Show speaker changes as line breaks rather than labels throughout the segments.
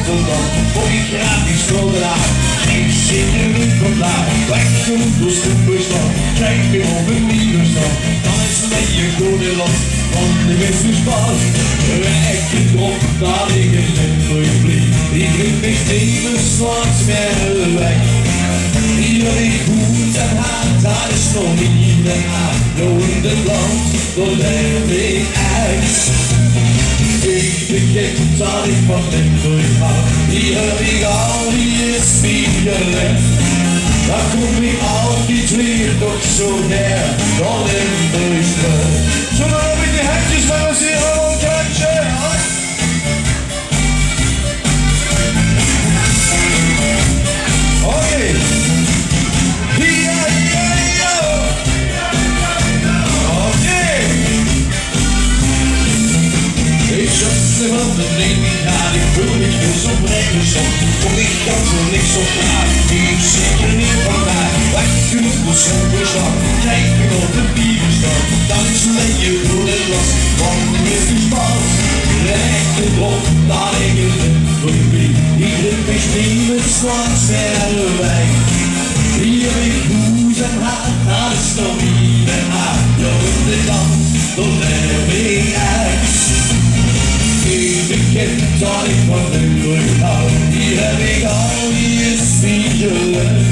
Rotterdam, voor die gratis schoolraad. Ik zit er niet vandaag, lekker door Stoepersland. Kijk weer op een nieuwe stad, dan is het met je goede land. Want de beste spas, rijk je erop dat ik een Limburg vlieg. Ik vind mich even straks meer weg. Hier ik goed en hard, dat is nog niet een aandoende land, door leef ik uit. Ik begin dat ik van Limburg hou, hier heb ik al die spiegelen. Dan kom ik altijd weer toch zo neer, dan Limburg terug. Zo dan heb ik de hekjes van een zeer gewoon kantje. Oké. Van de training naar ik voel me dus op regensom. Kom ik kan zo niks op praat. Ik zit er niet vandaag. Lekker op de Stoepersland. Kijk me op de bierstad. Dan is met je goede last. Want de eerste spas. Recht erop dat ik een Limburg ben. Ik druk mich niet straks verder weg. Hier ik goed en hard. Dat is nog niet een hard. Door de land. Door leef ik uit. Ik begin dat ik van Limburg hou, hier heb ik al die spiegelen.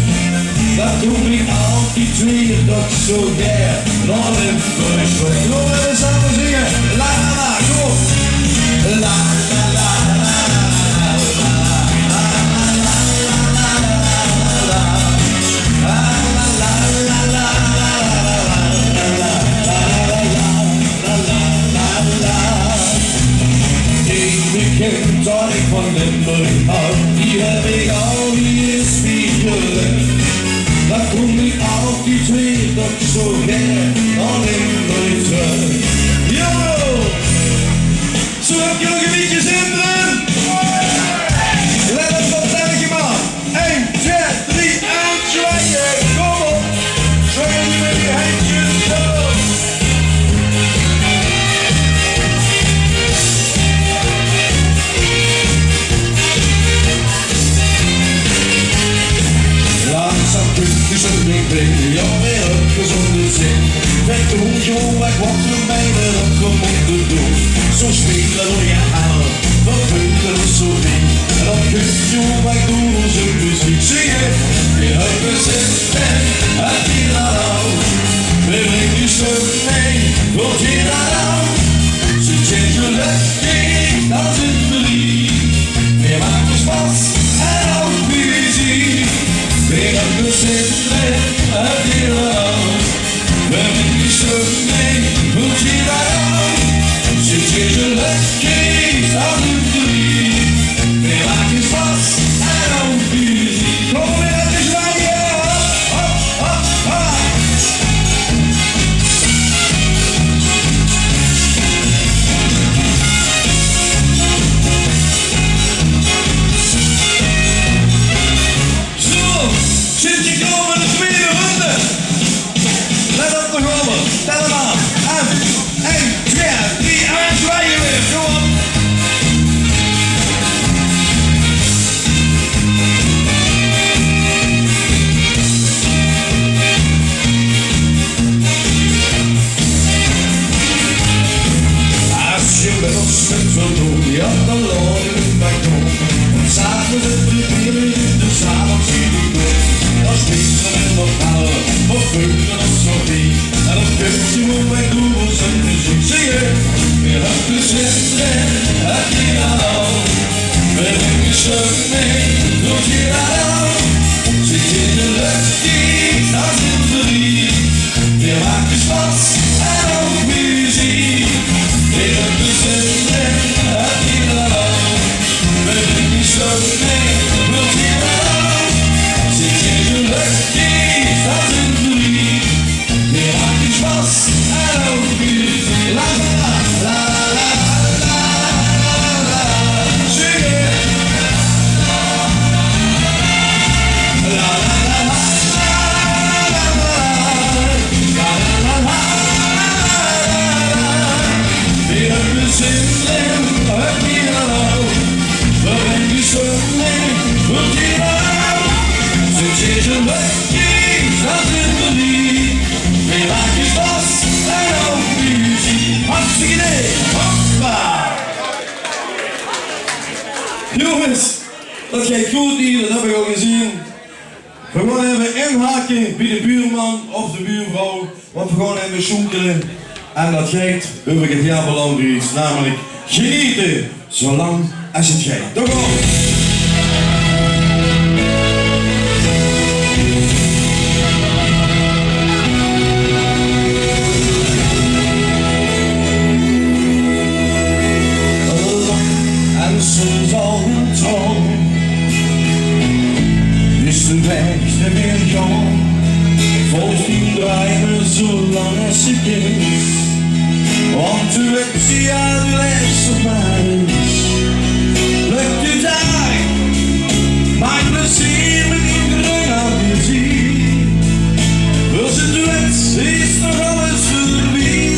Dat doe ik altijd weer toch zo gek, dan Limburg terug. Kom we samen zingen, la la la, kom op. La la la la la la la la dat ik van Limburg hou, hier heb ik al die spiegelen. Dat kom ik altijd weer toch zo gek, dan Limburg terug. Yo! Zo heb je nog een beetje zin erin? Let op dat telletje maar. 1, 2, 3 en zwaaien. Kom op. Zwaaien nu met die handjes zo. Ik breng jou weer op gezonde zin. Met de hoedje weg, wat we mijnen opgemoet te doen. Zo spelen door je halen, wat punten zo niet. En dan kun je weg door onze muziek zingen. Je hebt een zin en het hier aan jou. We brengen je stuk mee, wat hier aan jou. Ze zit je luchtig, dat is verliefd. We maken spas en ook muziek. We hebben een zin mee. Het hier aan, we hebben die stuk mee, moet je daar aan. Zit je lekker, dat doet verliefd. We maken vast en ook muziek. Kom weer uit de zwaaien, hop, hop, hop. Zo, zit je komen de tweede ronde. Let op de golven, tel hem aan. En 1, 2, 3 en zwaaien weer, kom op. Als je bij ons bent wil doen, ja dan loop je het bij kom. Samen met de bieren in de zaal zie je door. Dan spelen we nog houden, of vullen of zo niet. En dan kun je nog bij Google zijn muziek zingen. Weer op de zitten, het hier aan al. We brengen ze mee, doet hier aan al. Zit in de lucht, dat is verliefd. We maken spas en ook muziek. Weer op de zitten, het hier aan al. We brengen ze mee, doet hier aan al. Zit in de lucht, dat is verliefd. We maken spas en ook muziek. La la la la la la la. Zingen. La la la la la la la la la la. Dat gaat goed hier, dat heb ik al gezien. We gaan even inhaken bij de buurman of de buurvrouw, want we gaan even zoekelen. En dat gaat over het jaar belangrijk iets, namelijk genieten, zolang als het gaat. Toch op! En soms al een tron is de weg er weer gaan. Volg die draaien zolang als je kunt. Want u hebt ze al de laatste maand. Lukt je daar, maak plezier met iedereen aan je zien. Wil ze duet, is nog alles voorbij.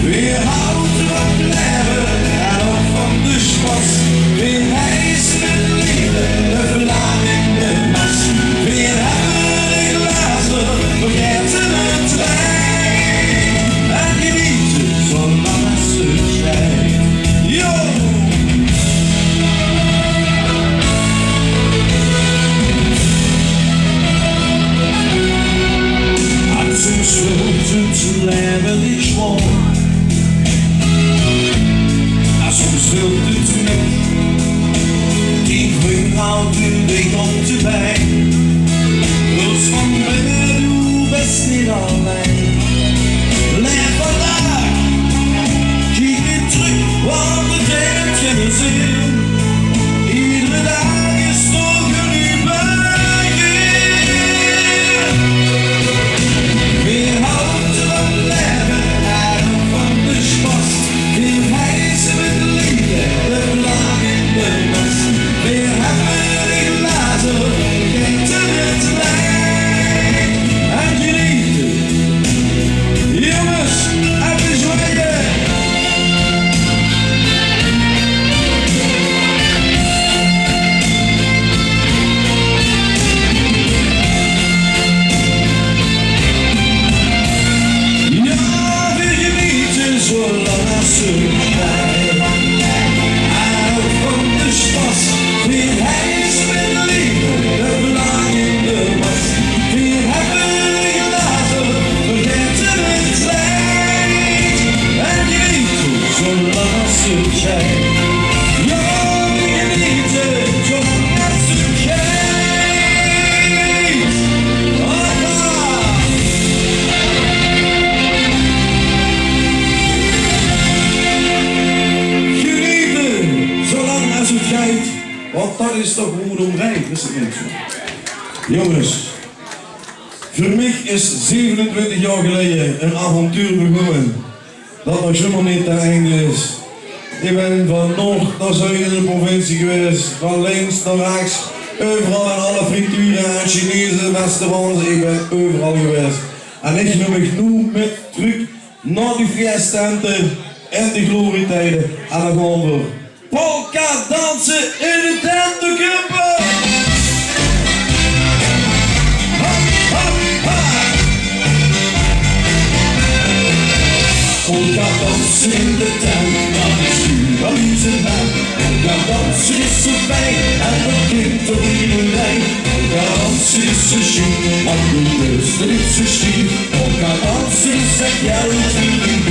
Weer houdt wat leven en ook van de spas. Weer hijsen met liefde, de verlading de mas. Weer hebben we glazen, vergeten het wijn. En genieten zolang als het schijnt. Yo! En soms vult het leven die schwor. En soms vult het met die groen houdt u de komt erbij. Dus van binnen doe best niet alleen. Leef vandaag, kijk niet terug, want het heeft geen zin. Iedere dag is toch een nieuw begin. Weer houdt van leven en van de spas. Weer hijsen met liefde, de vlag in de mas. Weer hebben we glazen, vergeten het wijn. En genieten, jongens, even zwaaien. Ja, weer genieten zolang als het schijnt. En ook van de spas, weer hijsen met liefde, de vlag in de mas. Weer hebben we glazen, vergeten het wijn. En genieten zolang als het schijnt. Ja, weer genieten zolang als het schijnt. Hoppa! Genieten, zolang als het gaat, want dat is toch hoe het omrijdt, is het niet zo? Jongens, voor mij is 27 jaar geleden een avontuur begonnen dat nog helemaal niet ten einde is. Ik ben van noord naar zuid in de provincie geweest, van links naar rechts, overal in alle frituren en Chinese restaurants, ik ben overal geweest. En ik noem me genoeg met terug naar die fiestenten en de glorietijden. En dan gaan we polka dansen in de tentenkampen. Ha, ha, ha. Polka dansen in de tent, dat is nu wel iets in hem. Polka dansen is zo fijn en dat klinkt door iedereen. Polka dansen is zo chic, want de beste is zo chic. Polka dansen is echt jouw natuurlijk.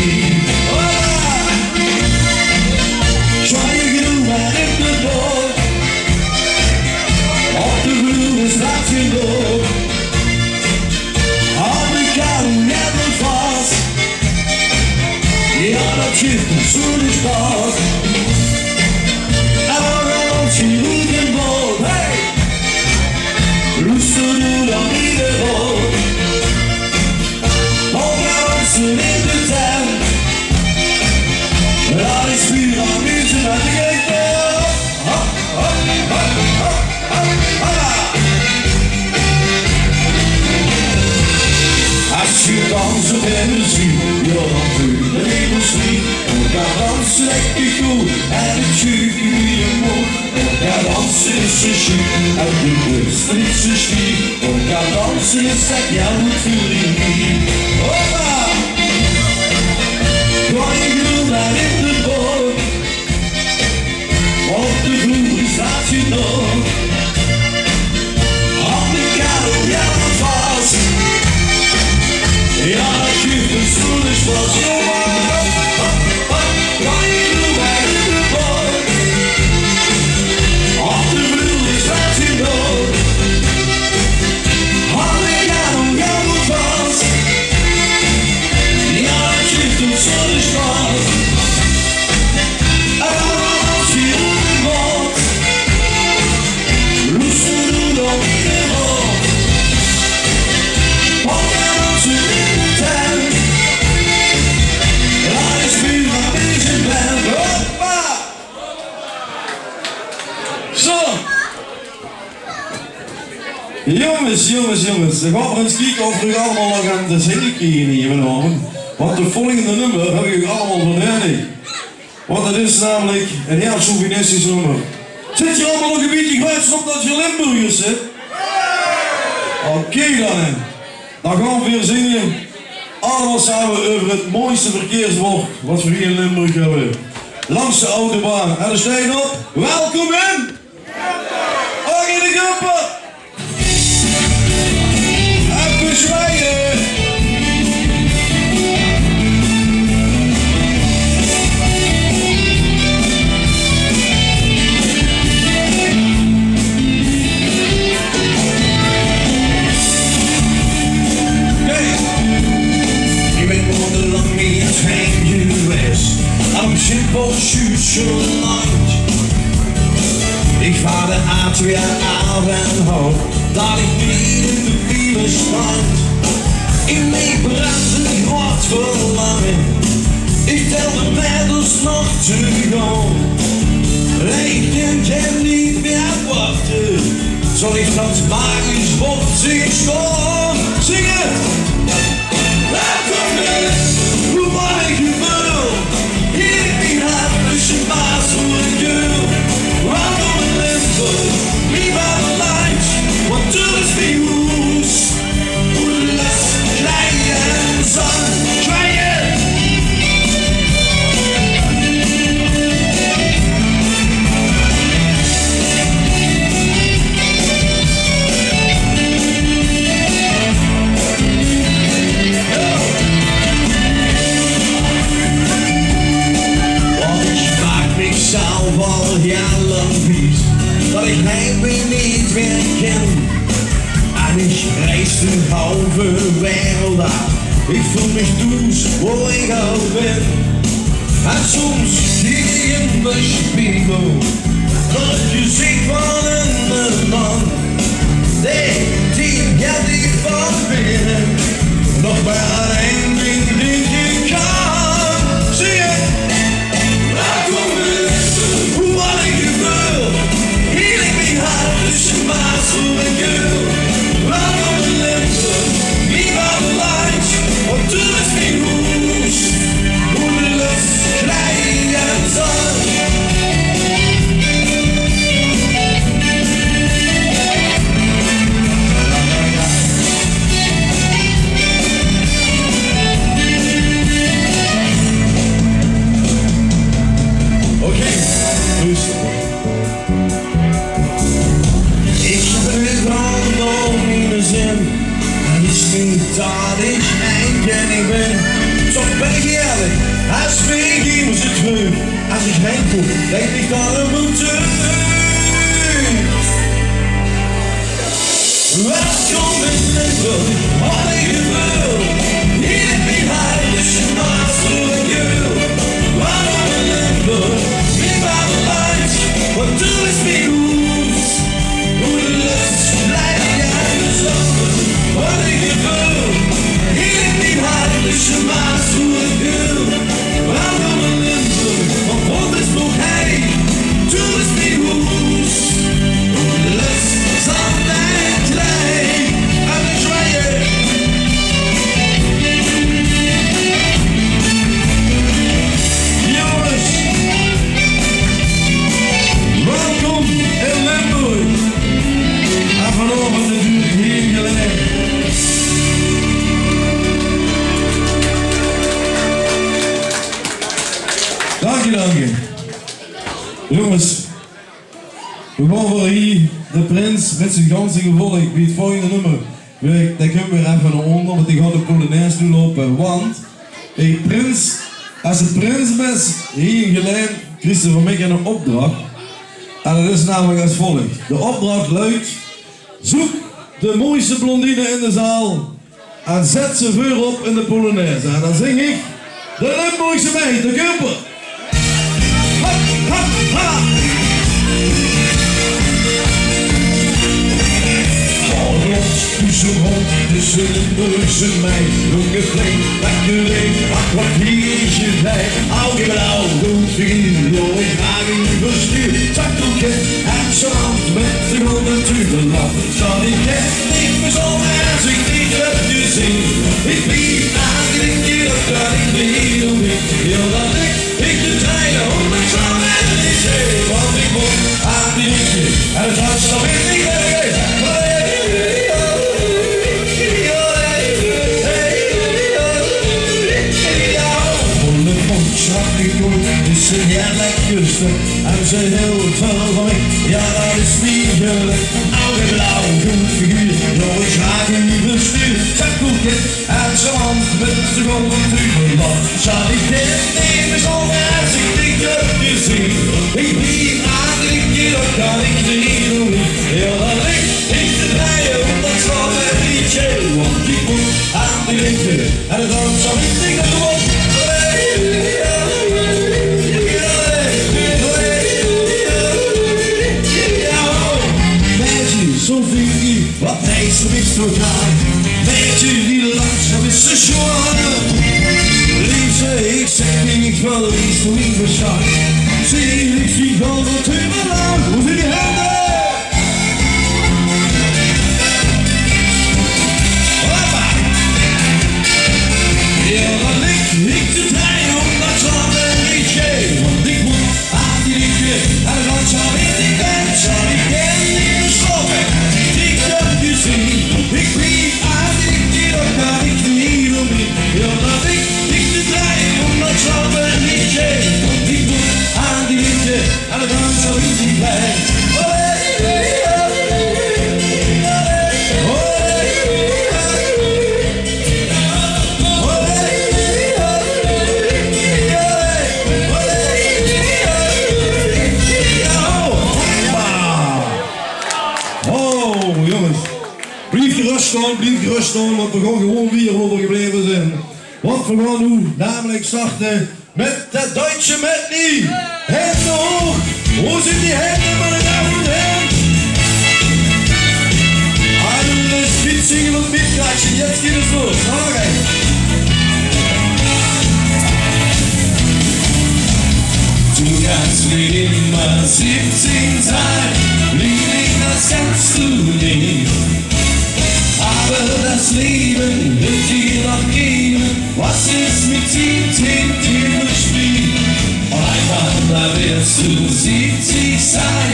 Zwaaien genoeg en in de boot. Op de vloer is dat geen dood. Amerikaan never vast. Ja, dat geeft een zoete spaas. En dan gaan ze goed in boot. Hey! Luister nu dan ieder rood. Polka dansen in de tent. Dat is puur aan muziek en de gitaar. Ha, ha, ha, ha, ha, ha. Als je danst op energie, ja dan doe je de industrie. Polka dansen echt goed en het schuurt je je moed. Polka dansen is zo chic en de beste is zo chic. Polka dansen is echt jouw natuurlijk. Hoppa! Gooi je groen en in de boot. Jongens, ik ga eens kijken of we allemaal nog aan de zin krijgen hier vanavond. Want de volgende nummer heb ik allemaal van Henny. Want dat is namelijk een heel chauvinistisch nummer. Zit je allemaal nog een beetje kwijt op dat je Limburgers zit? Oké dan. Dan gaan we weer zingen. Allemaal samen over het mooiste verkeerswoord wat we hier in Limburg hebben. Langs de autobaan. En dan stijgen op. Welkom in! Ook in de groepen! Even zwaaien! Am Schiffbau schon Land. Ich fahre A2 Abend hoch, da ich wieder zu viele Strand. In mij brandt het hart verlangen, ik tel de middels nog te gaan. Ik kan niet meer wachten, zal ik dat magisch woord zien staan. Zingen! Welkom in, hoe mag ik je wil? Tussen baas voor een girl. Welkom in Limburg, wie bij de lijns. Want toen is die hoes. Hoe de les, kleien en zang. Kleien! Zelf al jaren vies, dat ik heimwee niet meer ken. En ik reis de halve wereld af, ik voel me dus waar ik al ben. En soms zie ik in de spiegel, dat het gezicht van een man. Die heb ik van binnen, nog maar één ding je kan. Zie je? Tussen baas voor een girl. Welkom in Limburg, wie bij de lijns. Want toen is die hoes. Hoe de lucht, klein en zang. Oké, rustig. Het is niet dat ik eigenig ben, toch ben ik eerlijk, als ik iemand het terug. Als ik heen voel, denk ik dat het moet terug. Welkom in Limburg, wat ik wil. Hier in mijn huis, dus je maakt voor een girl. Welkom in Limburg, wie bij de lijns, wat doe is mijn hoes. Hoe de lucht leidt jij de zon. Wat ik wil, hier in die huis, dus je maakt voor een girl. Welkom in Limburg, want wat is nog hij? Toen is die hoes. Lust, zand en klei, en de zwaaien. Jongens, welkom in Limburg. En vanavond natuurlijk hier gelijk. Dank je. Jongens, we gaan voor hier de prins met zijn ganse gevolg bij het volgende nummer. Daar kunnen we even naar onder, want die gaat de Polonaise nu lopen. Want, hey, prins, als het prins is, hier in Geleen, krijgt ze van mij een opdracht. En dat is namelijk als volgt. De opdracht luidt, zoek de mooiste blondine in de zaal en zet ze voor op in de Polonaise. En dan zing ik de Limburgse meid, de Kumper. Ha, ha. Tussen rond, tussen Limburgse meid, ongekleed, lekker leeg, ach wat hier bij. Oude blauw, goed vriend, door ik graag in verstuur, zakdoekje en zand met de golden Tübelach. Zal ik het niet verzonnen als ik niet heb gezien. Ik blieb aan die keer op dat ik niet om ik. Heel dat ik de treinen om mijn zon en de zee. Want ik moet aan die keer en het was nog in die weg. Is een heerlijk kussen en ze heel veel van mij. Ja, dat is niet heerlijk. Oude blauw, goed figuur, nog eens graag in die bestuur. Zijn koekje en zijn hand met de golden tubelbal. Zal ik dit nemen zonder als ik dit heb gezien? Ik blieb aan de keer, dat kan ik niet doen. Heel dat ik te draaien, want dat zal mij niet chill. Want ik moet aan de linker en het hand zal ik niet doen. Wat meestal is zo gaan, weet je niet langzaam is ze schoon. Liefste, ik zeg niet van de liefste niet verschacht. Zie ik zie van de Tübelach, hoe zijn die handen? Hoppa! Ja, dan ik te draaien om dat zal me niet geven. Want ik moet aan die liefje en dan zal ik niet weg, zal ik geen nieuwe sloppen. Ik blieb aan die keer, dat kan ik niet om niet. Ja, dat ik te draaien, omdat zal me niet geven. Want ik moet aan die liefde en dan zal ik niet blijven. Oh, jongens. Blijf gerust staan, want we gaan gewoon weer overgebleven zijn. Want we gaan nu namelijk starten met de Duitse Medley. Hände hoog! Hoe zijn die handen, meine Damen und Herren? Alles mitsingen und mitklatschen, jetzt geht es los. Okay. Du kannst nicht immer 17 sein, Liebling, das kannst du nicht. Aber das Leben wird dir noch geben, was ist mit 17 dir spielt. Und einmal da wirst du 70 sein,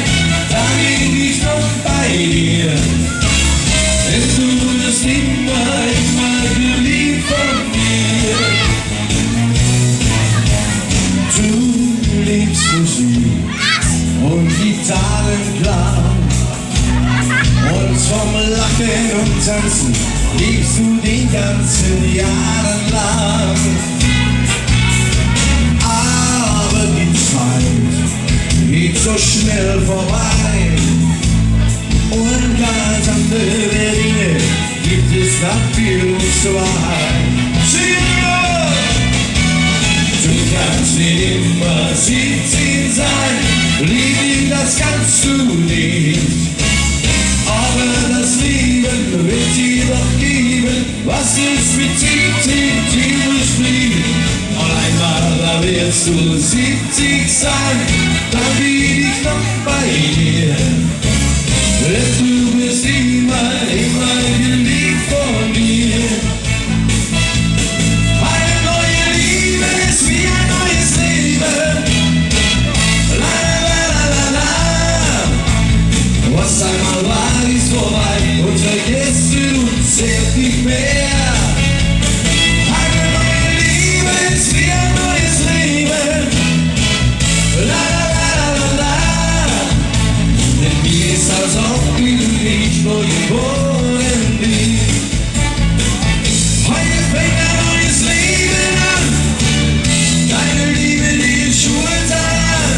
dann bin ich noch bei dir. Denn du wirst immer geliebt von mir. Du liebst Musik und Gitarrenklang. Und vom Lachen und Tanzen liebst du die ganzen Jahre lang. Aber die Zeit geht so schnell vorbei. Und ganz andere Dinge gibt es nach für uns zwei. Sing mal! Du kannst nicht immer 17 sein, Liebling, das kannst du nicht. Aber das Leben wird dir doch geben, was ist mit 17 übrig blieb. Und einmal da wirst du 70 sein, dann bin ich noch bei dir. Denn du bist immer geliebt von mir. Eine neue Liebe ist wie ein neues Leben. La la la la la. Was einmal war, ist vorbei und vergisst du zählt nicht mehr. Eine neue Liebe ist wie ein neues Leben. La la la la la. Denn mir ist als ob du nicht nur geboren bist. Heute fängt ein neues Leben an. Deine Liebe, die ist schuld daran.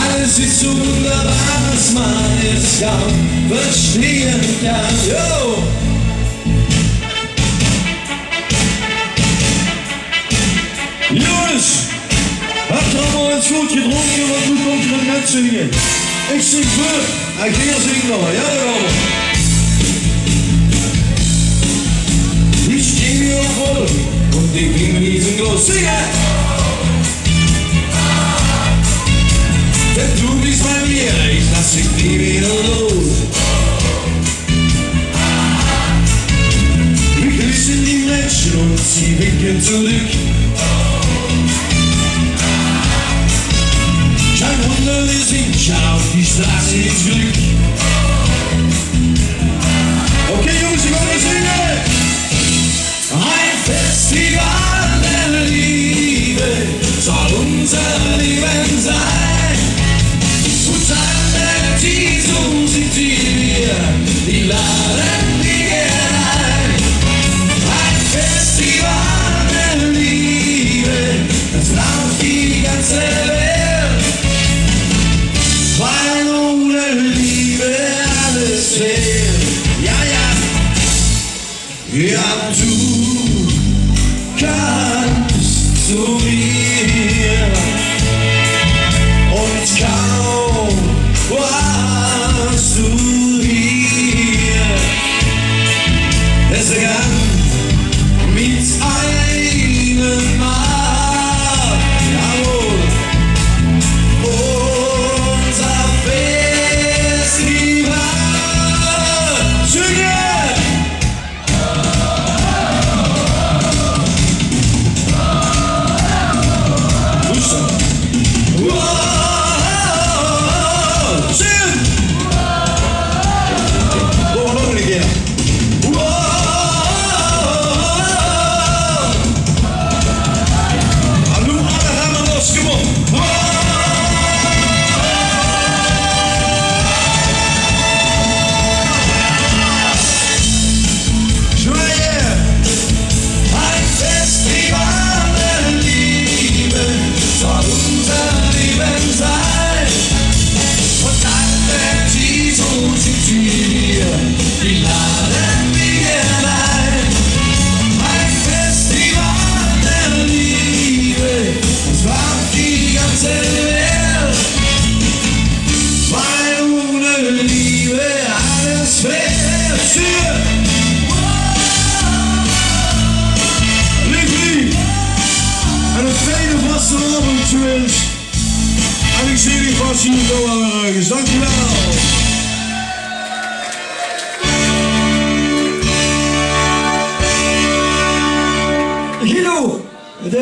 Alles ist so wunderbar, was man jetzt kaum verstehen kann. Yo! Jongens, habt ihr allemaal eens goed gedronken, want nu komt er net zingen. Ik zing voor, hij ging zingen nog, ja jawel. Ich stehe mir auf voll und ich bin riesengroß. Singen! Denn du bist bei mir, ich lass dich nie wieder los.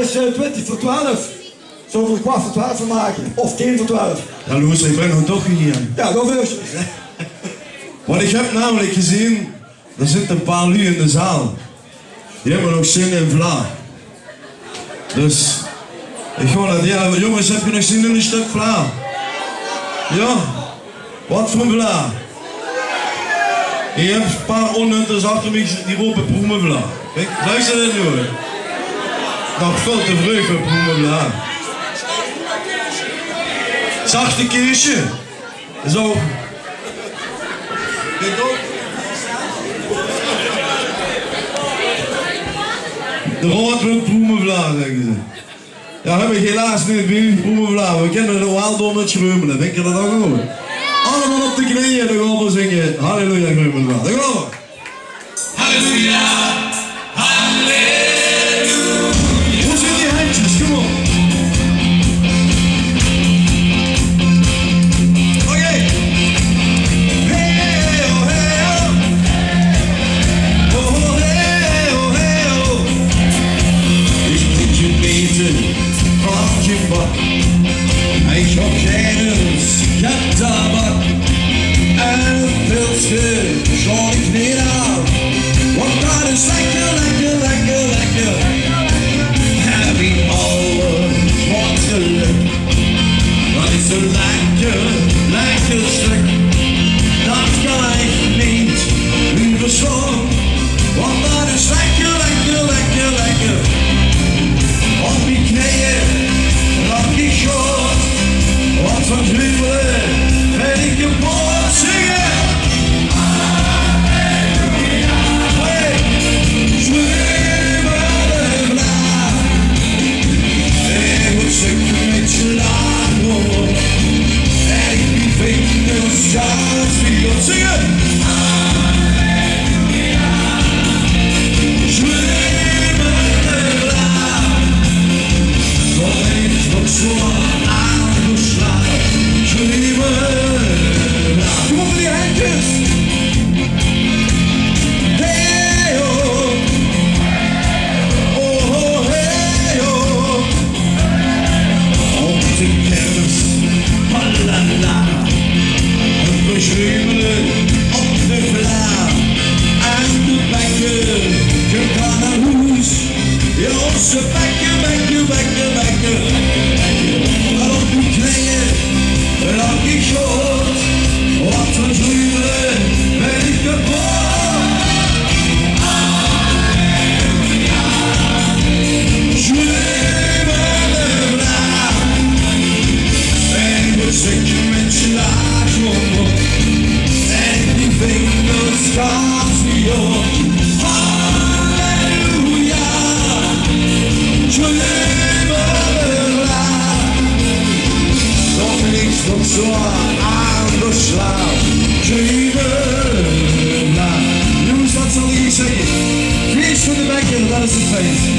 is 20 voor 12. Zullen we er kwart voor 12 van maken? Of 10 voor 12?
Ja, Loes, ik ben nog toch hier.
Ja, dat wil je.
Want ik heb namelijk gezien, er zitten een paar lui in de zaal. Die hebben nog zin in vla. Dus, ik ga dat, ja, jongens, heb je nog zin in een stuk vla? Ja? Wat voor vla? Je hebt een paar onnutters achter me die roepen proemenvla. Luister dit nu hoor. Nog veel te vroeg voor proemenvla. Zachte keesje. Zo. Kijk op. De rood met proemenvla, zeggen ze. Ja, heb ik helaas niet bij proemenvla. We kennen het wel door met schreumelen. Denk je dat ook goed? Allemaal op de knieën, dan gaan we zingen. Halleluja, proemenvla. Dan gaan we. Halleluja. Halleluja. Hoe zijn die handjes? Kom op. Ik heb kennis, ik heb tabak en een pilsje, schoon ik niet aan. Want dat is lekker, lekker, lekker, lekker. Heb ik alles wat geluk. Dat is een lekker, lekker stuk. Dat kan ik niet überslaan. Want dat is lekker, lekker, lekker, lekker. Op die knieën, rock ik short. Wat van jubelen, ben ik kapot zingen. Halleluja. Hey, zwemmen naar. Ik moet zingen met je lachen. En ik die vingers juist weer op zingen. Halleluja. Zwemmen naar. Zo ben ik nog zo aangeslagen. Kom op die handjes! Hey oh! Oh oh hey oh! Op de kermis, halala! En we schreeuwen op de vla. En de bekken, je kan naar huis. Je onze bekken, bekken, bekken, bekken. Maar op die knieën. Rock ik short, wat een jubelen, ben ik kapot. Halleluja. Zwemmen naar. En we zingen met je laagje. En die vingers gaan weer op. Halleluja. Zwemmen naar. Nog zo aan de slaap, schreeuwen na. Jongens, wat zal ik zeggen? Feest van de bekken, dat is het feest.